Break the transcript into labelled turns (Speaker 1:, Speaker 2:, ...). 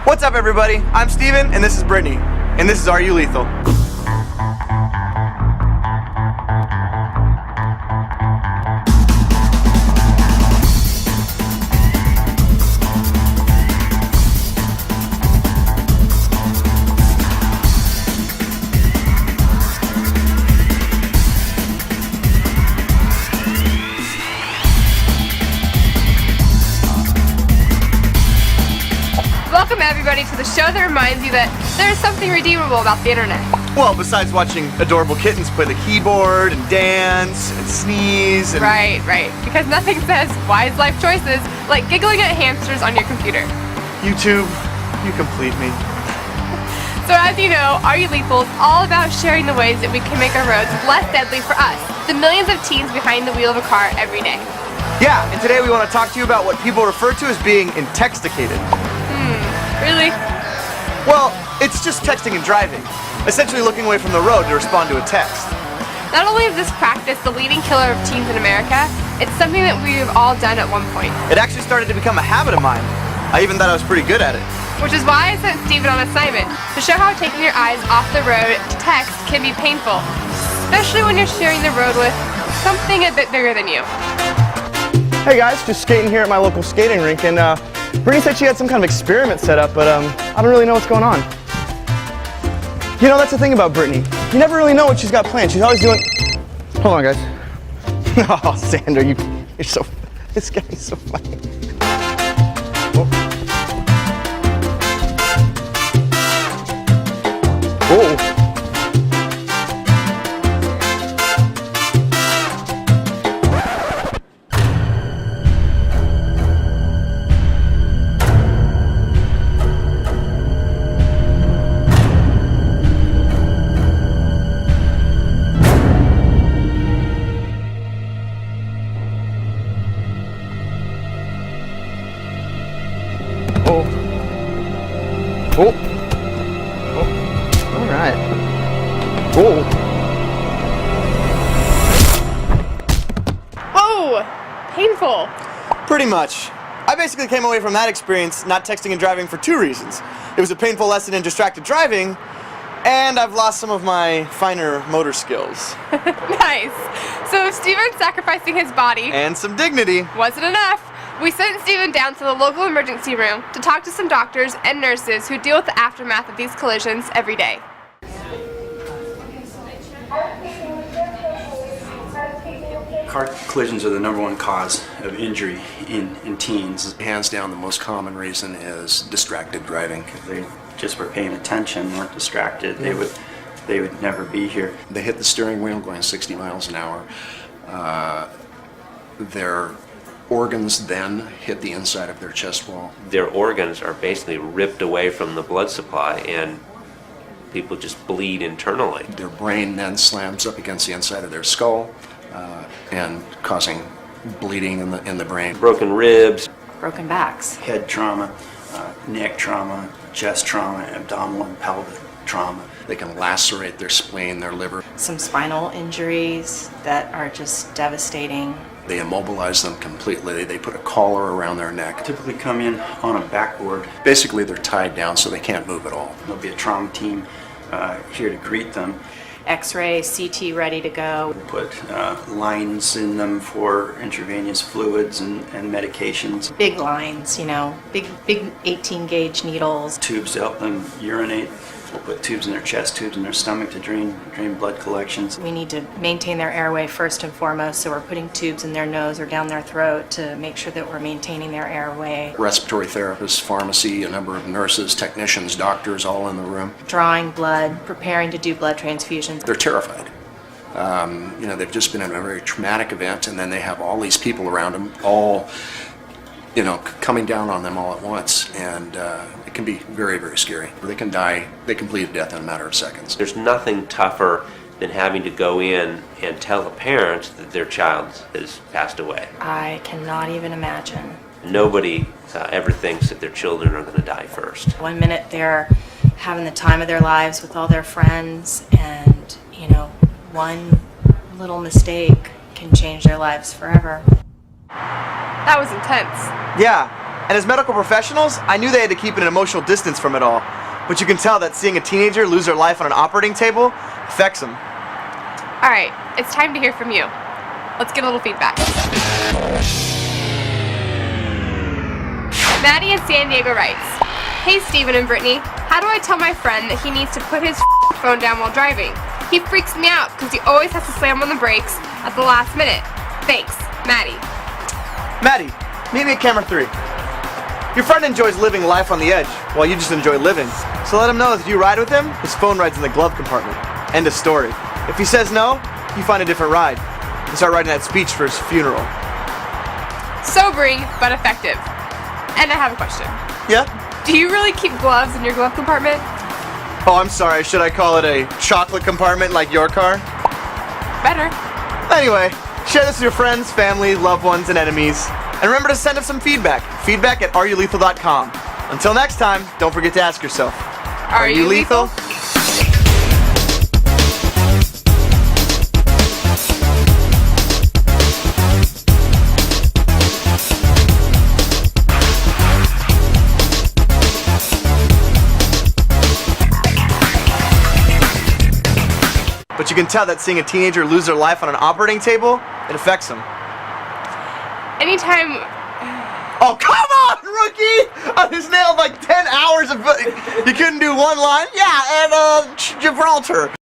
Speaker 1: What's up, everybody? I'm Steven, and this is Brittany, and this is Are You Lethal?
Speaker 2: Welcome everybody to the show that reminds you that there's something redeemable about the internet.
Speaker 1: Well, besides watching adorable kittens play the keyboard and dance and sneeze and...
Speaker 2: Right. Because nothing says wise life choices like giggling at hamsters on your computer.
Speaker 1: YouTube, you complete me.
Speaker 2: So as you know, Are You Lethal is all about sharing the ways that we can make our roads less deadly for us, the millions of teens behind the wheel of a car every day.
Speaker 1: Yeah, and today we want to talk to you about what people refer to as being intoxicated.
Speaker 2: Really?
Speaker 1: Well, it's just texting and driving, essentially looking away from the road to respond to a text.
Speaker 2: Not only is this practice the leading killer of teens in America, it's something that we've all done at one point.
Speaker 1: It actually started to become a habit of mine. I even thought I was pretty good at it.
Speaker 2: Which is why I sent Steven on assignment, to show how taking your eyes off the road to text can be painful, especially when you're sharing the road with something a bit bigger than you.
Speaker 1: Hey guys, just skating here at my local skating rink, and Brittany said she had some kind of experiment set up, but I don't really know what's going on. You know, that's the thing about Brittany. You never really know what she's got planned. She's always doing... Hold on, guys. Oh, Sandra, you're so... This guy's so funny. Oh. Oh. All right. Oh.
Speaker 2: Oh, painful.
Speaker 1: Pretty much. I basically came away from that experience not texting and driving for two reasons. It was a painful lesson in distracted driving, and I've lost some of my finer motor skills.
Speaker 2: Nice. So if Steven's sacrificing his body
Speaker 1: And some dignity.
Speaker 2: wasn't enough, we sent Steven down to the local emergency room to talk to some doctors and nurses who deal with the aftermath of these collisions every day.
Speaker 3: Car collisions are the #1 cause of injury in teens.
Speaker 4: Hands down, the most common reason is distracted driving.
Speaker 3: If they just were paying attention, weren't distracted, they would never be here.
Speaker 4: They hit the steering wheel going 60 miles an hour. Their organs then hit the inside of their chest wall.
Speaker 5: Their organs are basically ripped away from the blood supply, and people just bleed internally.
Speaker 4: Their brain then slams up against the inside of their skull and causing bleeding in the brain.
Speaker 5: Broken ribs.
Speaker 6: Broken backs.
Speaker 3: Head trauma, neck trauma, chest trauma, abdominal and pelvic trauma.
Speaker 4: They can lacerate their spleen, their liver.
Speaker 6: Some spinal injuries that are just devastating.
Speaker 4: They immobilize them completely. They put a collar around their neck.
Speaker 3: Typically come in on a backboard.
Speaker 4: Basically, they're tied down so they can't move at all.
Speaker 3: There'll be a trauma team here to greet them.
Speaker 6: X-ray, CT ready to go.
Speaker 3: Put lines in them for intravenous fluids and medications.
Speaker 6: Big lines, you know, big 18 gauge needles.
Speaker 3: Tubes to help them urinate. We'll put tubes in their chest, tubes in their stomach to drain blood collections.
Speaker 6: We need to maintain their airway first and foremost, so we're putting tubes in their nose or down their throat to make sure that we're maintaining their airway.
Speaker 4: Respiratory therapists, pharmacy, a number of nurses, technicians, doctors, all in the room.
Speaker 6: Drawing blood, preparing to do blood transfusions.
Speaker 4: They're terrified. You know, they've just been in a very traumatic event, and then they have all these people around them, all, you know, coming down on them all at once, and it can be very, very scary. They can die, they can bleed to death in a matter of seconds.
Speaker 5: There's nothing tougher than having to go in and tell a parent that their child has passed away.
Speaker 6: I cannot even imagine.
Speaker 5: Nobody ever thinks that their children are going to die first.
Speaker 6: 1 minute they're having the time of their lives with all their friends, and, you know, one little mistake can change their lives forever.
Speaker 2: That was intense.
Speaker 1: Yeah, And as medical professionals, I knew they had to keep an emotional distance from it all. But you can tell that seeing a teenager lose their life on an operating table affects them.
Speaker 2: All right, it's time to hear from you. Let's get a little feedback. Maddie in San Diego writes, "Hey Steven and Brittany, how do I tell my friend that he needs to put his phone down while driving? He freaks me out because he always has to slam on the brakes at the last minute. Thanks, Maddie."
Speaker 1: Maddie, meet me at camera 3. Your friend enjoys living life on the edge, while you just enjoy living. So let him know that if you ride with him, his phone rides in the glove compartment. End of story. If he says no, you find a different ride. You start writing that speech for his funeral.
Speaker 2: Sobering, but effective. And I have a question.
Speaker 1: Yeah?
Speaker 2: Do you really keep gloves in your glove compartment?
Speaker 1: Oh, I'm sorry. Should I call it a chocolate compartment like your car?
Speaker 2: Better.
Speaker 1: Anyway, share this with your friends, family, loved ones, and enemies. And remember to send us some feedback. Feedback@areyoulethal.com. Until next time, don't forget to ask yourself,
Speaker 2: Are you lethal?
Speaker 1: But you can tell that seeing a teenager lose their life on an operating table, it affects them.
Speaker 2: Anytime.
Speaker 1: Oh, come on, rookie! I just nailed like 10 hours of... You couldn't do one line? Yeah, and Gibraltar.